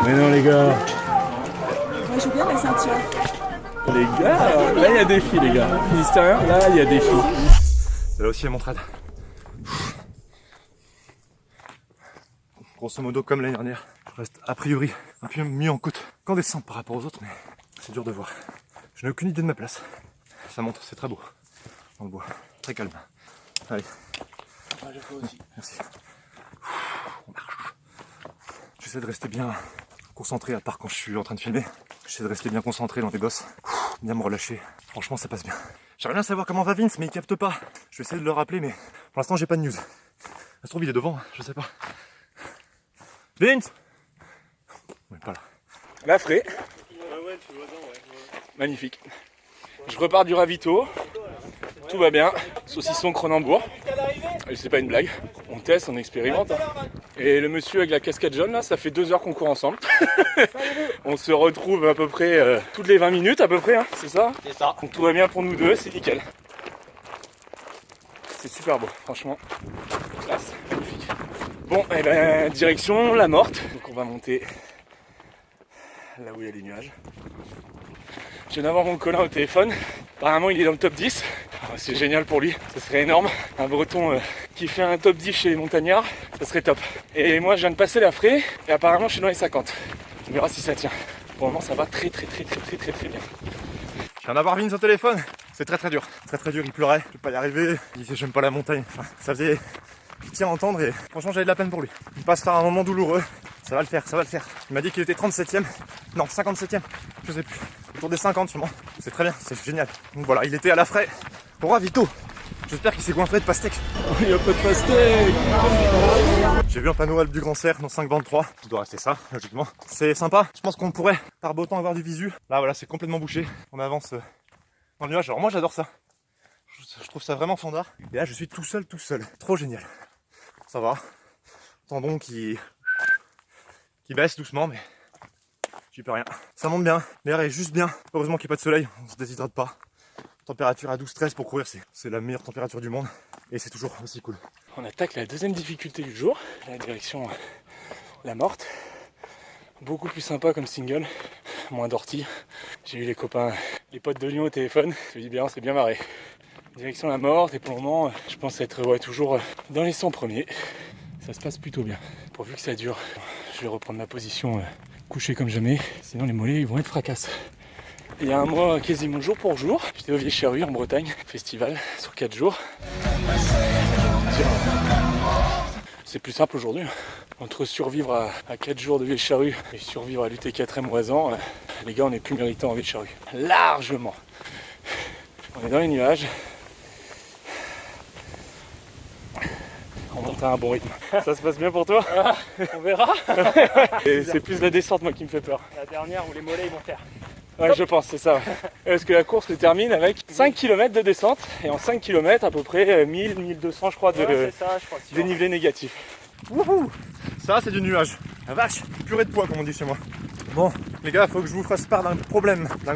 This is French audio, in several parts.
Mais non les gars. Moi je veux bien la ceinture. Les gars, là il y a des filles les gars. Finistérien, là il y a des filles. C'est là aussi la montrade. Grosso modo comme l'année dernière, je reste a priori un peu mis en côte qu'en descente par rapport aux autres, mais c'est dur de voir. Je n'ai aucune idée de ma place. Ça monte, c'est très beau. Dans le bois, très calme. Allez. Ah, j'ai fait aussi. Merci. On marche. J'essaie de rester bien concentré, à part quand je suis en train de filmer. J'essaie de rester bien concentré dans les bosses, bien me relâcher. Franchement, ça passe bien. J'aimerais bien savoir comment va Vince, mais il capte pas. Je vais essayer de le rappeler, mais pour l'instant, j'ai pas de news. Ça se trouve, il est devant, je sais pas. Vince! Ouais, pas là. La frais. Magnifique. Je repars du ravito. Tout va bien. Saucisson Cronenbourg. Et c'est pas une blague. On teste, on expérimente. Et le monsieur avec la casquette jaune là, ça fait 2 heures qu'on court ensemble. On se retrouve à peu près toutes les 20 minutes à peu près, hein, c'est ça? C'est ça. Donc tout va bien pour nous deux, c'est nickel. C'est super beau, franchement. Classe, magnifique. Bon, et ben direction la Morte. Donc on va monter là où il y a les nuages. Je viens d'avoir mon Colin au téléphone. Apparemment il est dans le top 10. C'est génial pour lui, ça serait énorme. Un breton qui fait un top 10 chez les montagnards, ça serait top. Et moi je viens de passer la Frais et apparemment je suis dans les 50. On verra si ça tient. Pour le moment ça va très bien. Je viens d'avoir Vince au téléphone. C'est très dur. Très dur, il pleurait. Je vais pas y arriver. Il disait j'aime pas la montagne. Enfin, ça faisait pitié à entendre et franchement j'avais de la peine pour lui. Il passe par un moment douloureux. Ça va le faire. Il m'a dit qu'il était 37ème. Non, 57ème. Je sais plus. Autour des 50 sûrement. C'est très bien, c'est génial. Donc voilà, il était à la Frais. Au ravito. J'espère qu'il s'est goinfré de pastèque. Il n'y a pas de pastèque. J'ai vu un panneau Alpe du Grand Cerf dans 5,23. Ça doit rester ça, logiquement. C'est sympa. Je pense qu'on pourrait, par beau temps, avoir du visu. Là, voilà, c'est complètement bouché. On avance dans le nuage. Alors moi, j'adore ça. Je trouve ça vraiment fandard. Et là, je suis tout seul. Trop génial. Ça va. Tendon qui baisse doucement, mais j'y peux rien. Ça monte bien. L'air est juste bien. Heureusement qu'il n'y a pas de soleil. On se déshydrate pas. Température à 12-13 pour courir, c'est la meilleure température du monde. Et c'est toujours aussi cool. On attaque la deuxième difficulté du jour, la direction la Morte. Beaucoup plus sympa comme single, moins d'orties. J'ai eu les copains, les potes de Lyon au téléphone. Je me dis bien, c'est bien marré. Direction la Morte et pour le moment, je pense être toujours dans les 100 premiers. Ça se passe plutôt bien. Pourvu que ça dure, je vais reprendre ma position couchée comme jamais. Sinon les mollets ils vont être fracasses. Il y a un mois, quasiment jour pour jour, j'étais au Vieux-Charru en Bretagne, festival sur 4 jours. C'est plus simple aujourd'hui. Entre survivre à 4 jours de Vieux-Charru et survivre à l'UT4M Oisan, les gars, on est plus méritants en Vieux-Charru. Largement. On est dans les nuages. On monte à un bon rythme. Ça se passe bien pour toi? On verra. Et c'est plus la descente moi qui me fait peur. La dernière où les mollets ils vont faire. Ouais, je pense, c'est ça. Parce que la course se termine avec 5 km de descente et en 5 km à peu près 1000-1200 je crois de Ouais, c'est ça, je crois. dénivelé négatif. Wouhou! Ça, c'est du nuage. La vache, purée de poids, comme on dit chez moi. Bon, les gars, faut que je vous fasse part d'un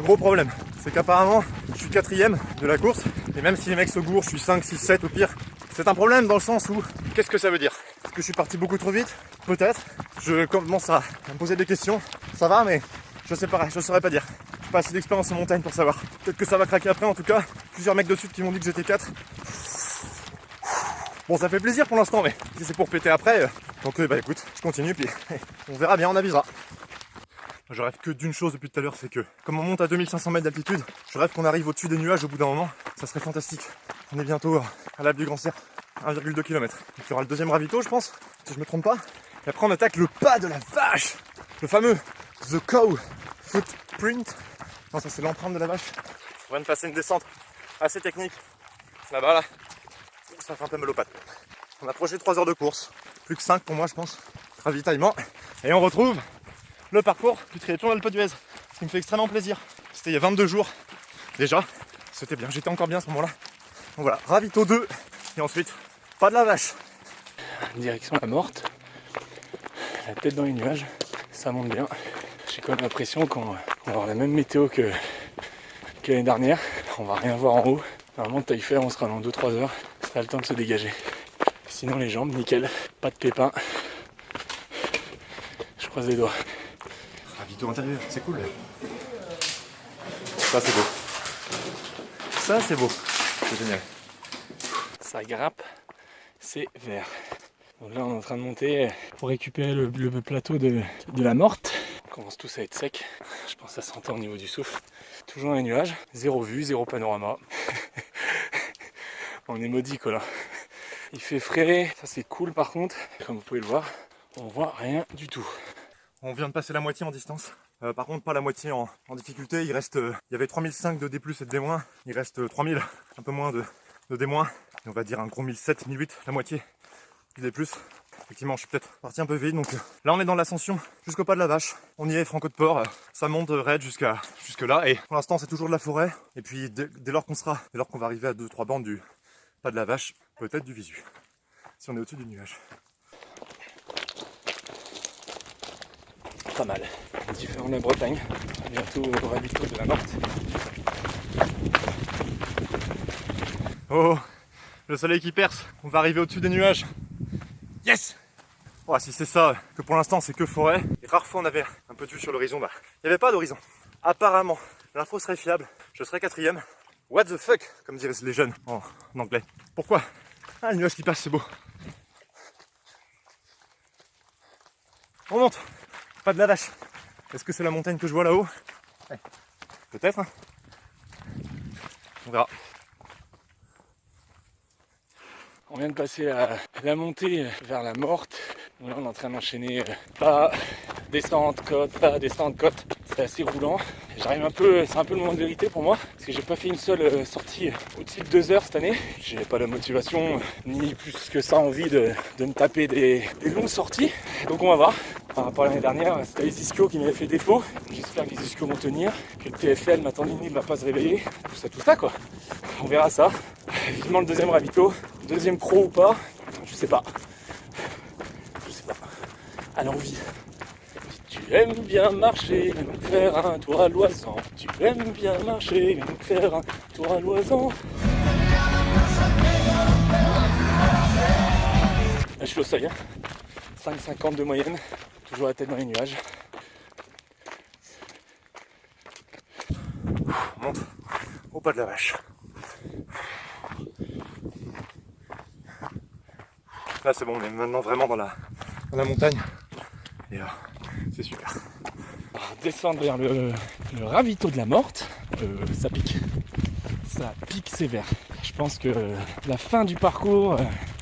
gros problème. C'est qu'apparemment, je suis 4ème de la course. Et même si les mecs se gourent, je suis 5, 6, 7 au pire. C'est un problème dans le sens où, qu'est-ce que ça veut dire? Est-ce que je suis parti beaucoup trop vite? Peut-être. Je commence à me poser des questions. Ça va, mais je sais pas, je saurais pas dire. J'ai pas assez d'expérience en montagne pour savoir. Peut-être que ça va craquer après, en tout cas. Plusieurs mecs de sud qui m'ont dit que j'étais 4. Bon, ça fait plaisir pour l'instant, mais si c'est pour péter après, donc bah écoute, je continue, puis on verra bien, on avisera. Je rêve que d'une chose depuis tout à l'heure, c'est que comme on monte à 2500 mètres d'altitude, je rêve qu'on arrive au-dessus des nuages au bout d'un moment. Ça serait fantastique. On est bientôt à l'Alpe du Grand Cerf, 1,2 km. Donc il y aura le deuxième ravito, je pense, si je me trompe pas. Et après on attaque le pas de la vache, le fameux The Cow Footprint. Non, ça c'est l'empreinte de la vache. On vient de passer une descente assez technique. Là-bas, là. Ça fait un peu mal aux pattes. On a approché 3 heures de course. Plus que 5 pour moi, je pense. Ravitaillement. Et on retrouve le parcours du triathlon d'Alpe d'Huez. Ce qui me fait extrêmement plaisir. C'était il y a 22 jours. Déjà, c'était bien. J'étais encore bien à ce moment-là. Donc voilà, ravito 2. Et ensuite, pas de la vache. Direction la Morte. La tête dans les nuages. Ça monte bien. J'ai quand même l'impression qu'on va avoir la même météo que l'année dernière. On va rien voir en haut. Normalement, taille faire, on sera dans 2-3 heures. Ça a le temps de se dégager. Sinon, les jambes, nickel. Pas de pépins. Je croise les doigts. ravito intérieur, c'est cool. Ça c'est beau. Ça c'est beau. C'est génial. Ça grimpe, c'est vert. Donc là on est en train de monter pour récupérer le plateau de la Morte. On commence tous à être sec. Je pense que ça s'entend au niveau du souffle. Toujours dans les nuages, zéro vue, zéro panorama. On est maudit quoi là. Il fait frais, ça c'est cool par contre. Comme vous pouvez le voir, on voit rien du tout. On vient de passer la moitié en distance. Par contre pas la moitié en difficulté. Il reste, il y avait 3005 de D+, et de D-. Il reste 3000, un peu moins de D-. Et on va dire un gros 1007, 1008, la moitié du D+. Effectivement, je suis peut-être parti un peu vite. Donc là, on est dans l'ascension jusqu'au pas de la Vache. On y est, Franco de Port. Ça monte raide jusque là. Et pour l'instant, c'est toujours de la forêt. Et puis dès lors qu'on va arriver à 2-3 bandes du pas de la Vache, peut-être du visu. Si on est au-dessus du nuage. Pas mal. Différent de la Bretagne. Bientôt au ravito de la Morte. Oh, le soleil qui perce. On va arriver au-dessus des nuages. Yes! Oh, si c'est ça, que pour l'instant c'est que forêt, et rare fois on avait un peu de vue sur l'horizon, bah, il n'y avait pas d'horizon. Apparemment, l'info serait fiable, je serais 4ème. What the fuck, comme diraient les jeunes en anglais. Pourquoi? Ah, le nuage qui passe, c'est beau. On monte, pas de la Vache. Est-ce que c'est la montagne que je vois là-haut? Ouais. Peut-être, hein. On verra. On vient de passer la montée vers la Morte. Donc là, on est en train d'enchaîner pas descente, côte, pas descente, côte. C'est assez roulant. J'arrive un peu, c'est un peu le moment de vérité pour moi, parce que j'ai pas fait une seule sortie au-dessus de 2 heures cette année. J'ai pas la motivation, ni plus que ça envie de me taper des longues sorties. Donc on va voir. Par rapport à l'année dernière, c'était les ischios qui m'avaient fait défaut. J'espère que les ischios vont tenir, que le TFL, ma tendinite, ne va pas se réveiller. Tout ça quoi. On verra ça. Vivement le deuxième ravito. Deuxième pro ou pas, je sais pas. À l'envie. Si tu aimes bien marcher, viens nous faire un tour à Loisan. Tu aimes bien marcher, viens nous faire un tour à Loisan. Là, je suis au seuil, hein. 5,50 de moyenne, toujours la tête dans les nuages. On monte au pas de la Vache. Là c'est bon, on est maintenant vraiment dans la montagne. Et c'est super. Alors, descendre vers le ravito de la Morte, ça pique. Ça pique sévère. Je pense que la fin du parcours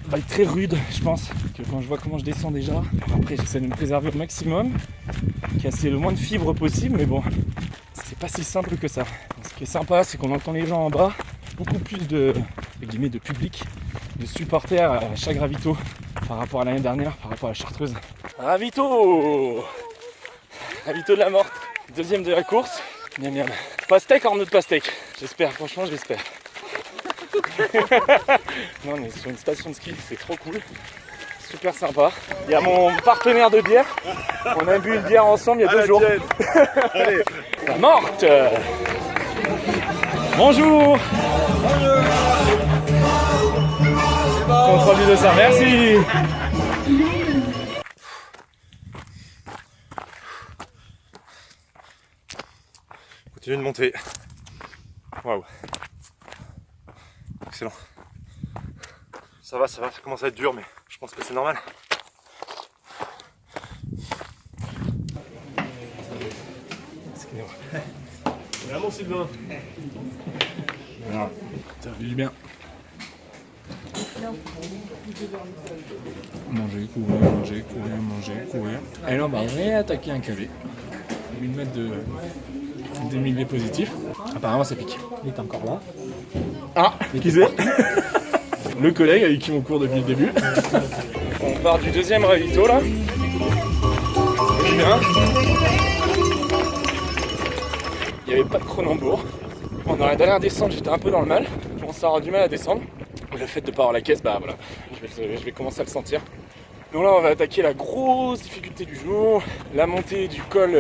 va être très rude, je pense. Que quand je vois comment je descends déjà. Après j'essaie de me préserver au maximum, casser le moins de fibres possible, mais bon, c'est pas si simple que ça. Ce qui est sympa, c'est qu'on entend les gens en bas, beaucoup plus de public, de supporters à chaque ravito par rapport à l'année dernière, par rapport à la Chartreuse. Ravito de la Morte, deuxième de la course. Miam miam. Pastèque en autre pastèque. J'espère, franchement j'espère. Non, on est sur une station de ski, c'est trop cool. Super sympa. Il y a mon partenaire de bière. On a bu une bière ensemble il y a 2 jours. Allez. La Morte. Bonjour. Contrôle du dossard, merci. Continue de monter. Waouh. Excellent. Ça va, ça commence à être dur, mais je pense que c'est normal. Excusez-moi. Vraiment Sylvain. Voilà. Ça fait du bien. Manger, courir. Et là, on va réattaquer un cavé. 1000 mètres de dénivelé positif. Apparemment, ça pique. Il est encore là. Ah, qui c'est? Le collègue avec qui on court depuis le début. On part du deuxième ravito là. C'est bien. Il n'y avait pas de Cronenbourg. Pendant la dernière descente, j'étais un peu dans le mal. Je commençais à avoir du mal à descendre. Le fait de ne pas avoir la caisse, bah voilà, je vais commencer à le sentir. Donc là, on va attaquer la grosse difficulté du jour, la montée du col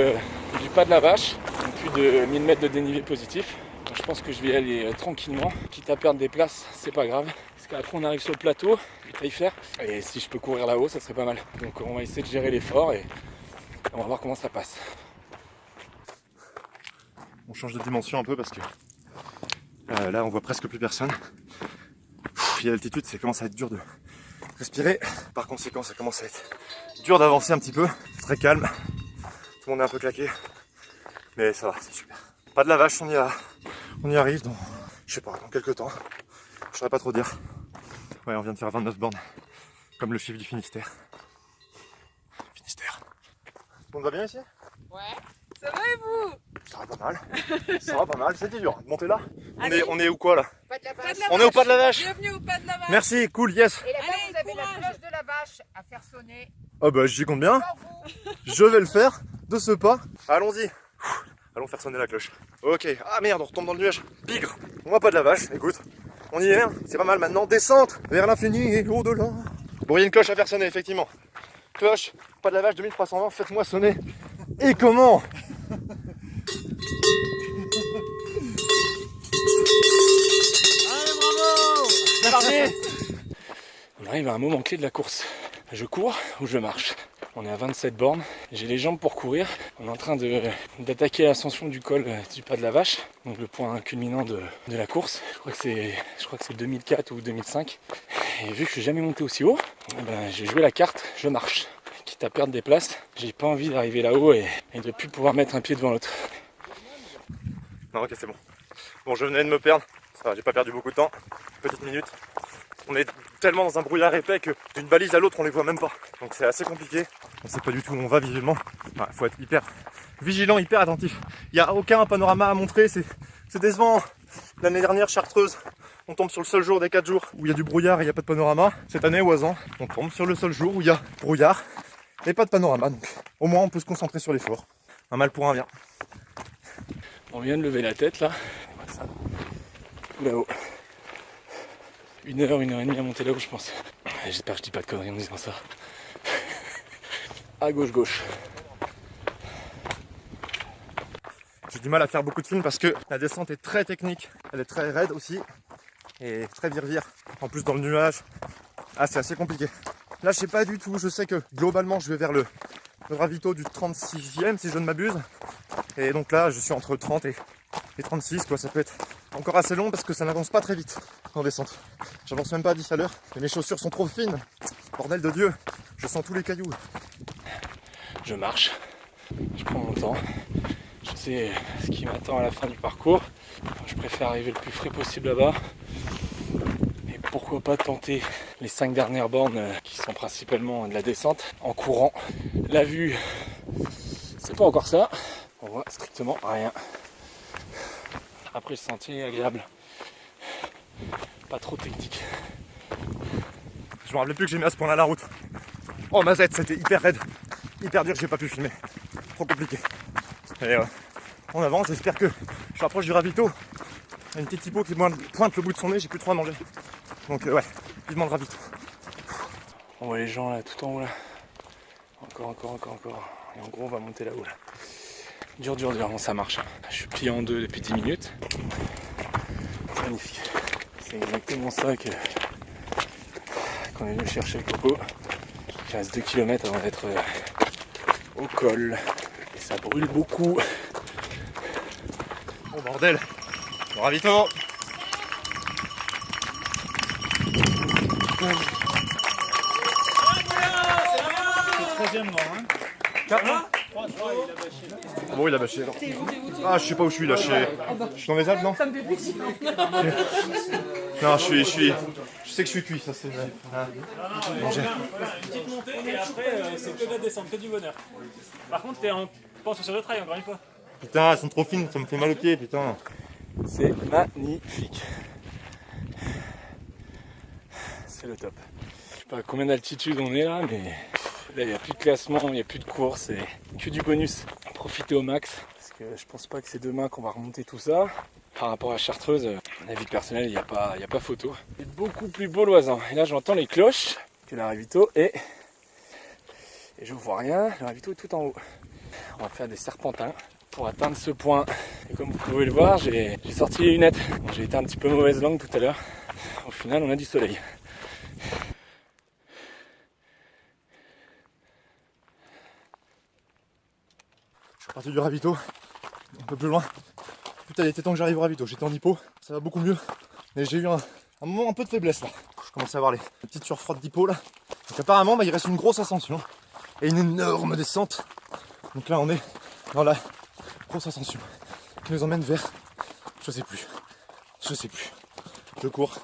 du pas de la Vache, donc plus de 1000 mètres de dénivelé positif. Donc je pense que je vais y aller tranquillement, quitte à perdre des places, c'est pas grave. Parce qu'après on arrive sur le plateau, je vais taille faire, et si je peux courir là-haut, ça serait pas mal. Donc on va essayer de gérer l'effort et on va voir comment ça passe. On change de dimension un peu parce que là on voit presque plus personne. Puis à l'altitude ça commence à être dur de respirer. Par conséquent ça commence à être dur d'avancer un petit peu. C'est très calme. Tout le monde est un peu claqué. Mais ça va, c'est super. Pas de la vache, on y arrive dans, je sais pas, dans quelques temps. Je saurais pas trop dire. Ouais, on vient de faire 29 bornes. Comme le chiffre du Finistère. Finistère. Tout le monde va bien ici? Ouais. Ça va et vous? Ça va pas mal. Ça va pas mal. C'était dur de monter là. Allez. On est où quoi là? Pas de la vache. On est au pas de la vache. Bienvenue au pas de la vache. Merci, cool, yes. Et là-bas, Allez, vous avez courage. la cloche de la vache à faire sonner. Oh bah j'y compte bien. Pour vous. Je vais le faire de ce pas. Allons-y. Allons faire sonner la cloche. Ok. Ah merde, on retombe dans le nuage. Bigre. On va pas de la vache. Écoute, on y est. Hein. C'est pas mal maintenant. Descente vers l'infini et au-delà. Bon, il y a une cloche à faire sonner, effectivement. Cloche, pas de la vache 2320, faites-moi sonner. Et comment? Allez, bravo! C'est parti! On arrive à un moment clé de la course. Je cours ou je marche. On est à 27 bornes. J'ai les jambes pour courir. On est en train d'attaquer l'ascension du col du pas de la vache. Donc le point culminant de la course. Je crois que c'est 2004 ou 2005. Et vu que je suis jamais monté aussi haut, j'ai joué la carte, je marche. Quitte à perdre des places, j'ai pas envie d'arriver là-haut et de plus pouvoir mettre un pied devant l'autre. Non, ok, c'est bon. Bon, je venais de me perdre. Ça va, j'ai pas perdu beaucoup de temps. Petite minute. On est tellement dans un brouillard épais que d'une balise à l'autre, on les voit même pas. Donc c'est assez compliqué. On sait pas du tout où on va visuellement. Il faut être hyper vigilant, hyper attentif. Il n'y a aucun panorama à montrer. C'est décevant. L'année dernière, Chartreuse, on tombe sur le seul jour des 4 jours où il y a du brouillard et il n'y a pas de panorama. Cette année, Oisan, on tombe sur le seul jour où il y a brouillard et pas de panorama. Donc au moins, on peut se concentrer sur l'effort. Un mal pour un bien. On vient de lever la tête là. On voit ça. Tout là-haut. 1 heure et demie à monter là-haut, je pense. J'espère que je dis pas de conneries en disant ça. À gauche. J'ai du mal à faire beaucoup de films parce que la descente est très technique. Elle est très raide aussi. Et très vire-vire. En plus dans le nuage. Ah, c'est assez compliqué. Là, je sais pas du tout. Je sais que globalement, je vais vers le ravito du 36e si je ne m'abuse. Et donc là, je suis entre 30 et 36, quoi. Ça peut être encore assez long parce que ça n'avance pas très vite en descente. J'avance même pas à 10 à l'heure. Et mes chaussures sont trop fines. Bordel de Dieu. Je sens tous les cailloux. Je marche. Je prends mon temps. Je sais ce qui m'attend à la fin du parcours. Je préfère arriver le plus frais possible là-bas. Et pourquoi pas tenter les 5 dernières bornes qui sont principalement de la descente en courant. La vue, c'est pas encore ça. On voit strictement rien. Après, le sentier est agréable. Pas trop technique. Je me rappelais plus que j'ai mis à ce point-là la route. Oh ma Z, c'était hyper raide. Hyper dur, j'ai pas pu filmer. Trop compliqué. Et on avance, j'espère que je rapproche du ravito. Il y a une petite typo qui pointe le bout de son nez, j'ai plus trop à manger. Donc ouais, vivement le ravito. On voit les gens là tout en haut là. Encore. Et en gros on va monter là-haut là. Dur, bon, ça marche. Je suis plié en deux depuis 10 minutes. C'est magnifique. C'est exactement ça qu'on est venu chercher le coco. Il reste 2 km avant d'être au col. Et ça brûle beaucoup. Oh bordel, le ravito. Bon, il a bâché. Ah, je sais pas où je suis là. Je suis dans les Alpes, non? Ça me fait plaisir. Non, je sais que je suis cuit, ça c'est vrai. Manger. Petite montée et après c'est que de la descente, que du bonheur. Par contre, t'es en pense sur le trail encore une fois. Putain, elles sont trop fines, ça me fait mal aux pieds, putain. C'est magnifique. C'est le top. Je sais pas à combien d'altitude on est là, mais là il n'y a plus de classement, il n'y a plus de course, c'est que du bonus. Profitez au max, parce que je pense pas que c'est demain qu'on va remonter tout ça. Par rapport à Chartreuse, la vie personnelle, il n'y a pas photo. C'est beaucoup plus beau l'Oisan. Et là j'entends les cloches que la ravito et je vois rien, le ravito est tout en haut. On va faire des serpentins pour atteindre ce point. Et comme vous pouvez le voir, j'ai sorti les lunettes. J'ai été un petit peu mauvaise langue tout à l'heure. Au final, on a du soleil. Je suis parti du ravito, un peu plus loin. Putain, il était temps que j'arrive au ravito. J'étais en hypo, ça va beaucoup mieux. Mais j'ai eu un moment un peu de faiblesse là. Je commence à avoir les petites surfroides d'hypo là. Donc apparemment, bah, il reste une grosse ascension et une énorme descente. Donc là, on est dans la grosse ascension qui nous emmène vers... Je sais plus. Je cours.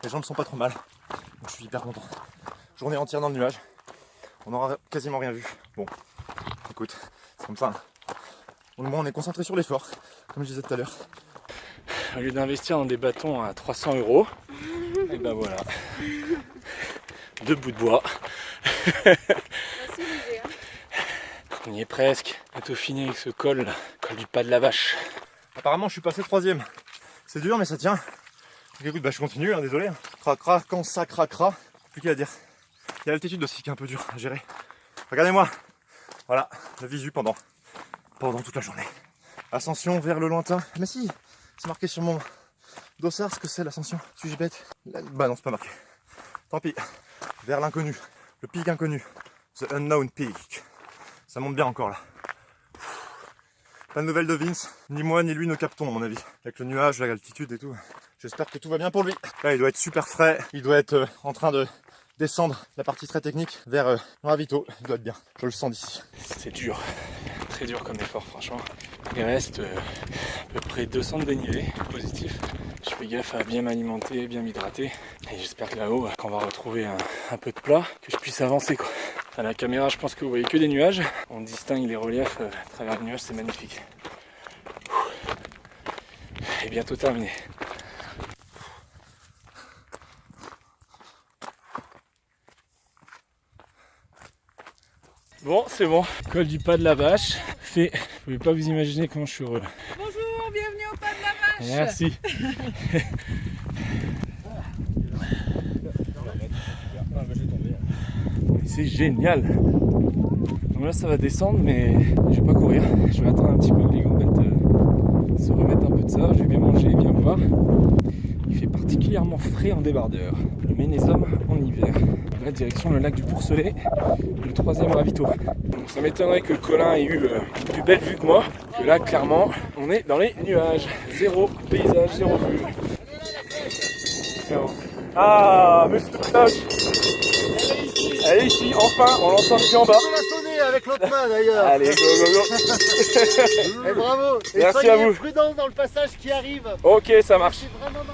Les jambes sont pas trop mal. Donc je suis hyper content. Journée entière dans le nuage. On n'aura quasiment rien vu. Bon, écoute, c'est comme ça. Hein. Au moins, on est concentré sur l'effort, comme je disais tout à l'heure. Au lieu d'investir dans des bâtons à 300 €, et ben voilà. 2 bouts de bois. On y est presque. Bientôt fini avec ce col là. Col du pas de la vache. Apparemment, je suis passé 3ème. C'est dur, mais ça tient. Donc écoute, bah, je continue, hein, désolé. Cracra, quand ça craquera. Plus qu'à dire. Il y a l'altitude aussi qui est un peu dur à gérer. Regardez-moi. Voilà, le visu pendant toute la journée. Ascension vers le lointain. Mais si, c'est marqué sur mon dossard ce que c'est l'ascension. Suis-je bête? Bah non, c'est pas marqué. Tant pis. Vers l'inconnu. Le pic inconnu. The unknown peak. Ça monte bien encore là. Pas de nouvelles de Vince. Ni moi ni lui ne captons à mon avis. Avec le nuage, l'altitude et tout. J'espère que tout va bien pour lui. Là, il doit être super frais. Il doit être en train de descendre la partie très technique vers le ravito. Il doit être bien. Je le sens d'ici. C'est dur. Très dur comme effort, franchement. Il reste à peu près 200 de dénivelé positif. Je fais gaffe à bien m'alimenter, bien m'hydrater. Et j'espère que là-haut, quand on va retrouver un peu de plat, que je puisse avancer quoi. À la caméra, je pense que vous voyez que des nuages. On distingue les reliefs à travers les nuages, c'est magnifique. Et bientôt terminé. Bon, c'est bon. Col du pas de la vache. Fait. Vous pouvez pas vous imaginer comment je suis heureux. Bonjour, bienvenue au pas de la vache. Merci. C'est génial. Donc là ça va descendre mais je vais pas courir. Je vais attendre un petit peu que les gambettes se remettent un peu de ça. Je vais bien manger, bien boire. Il fait particulièrement frais en débardeur. Le Ménézum en hiver. Là direction le lac du Pourcelet, le 3e ravito. Donc, ça m'étonnerait que Colin ait eu une plus belle vue que moi. Que là clairement on est dans les nuages. Zéro paysage, zéro vue. Ah, monsieur Tosh. Elle est ici, enfin, on l'entend depuis en bas. On l'a sonné avec l'autre main d'ailleurs. Allez, go, go, go. Et bravo. Et Merci soyez à vous. prudents dans le passage qui arrive. Ok, ça marche. C'est vraiment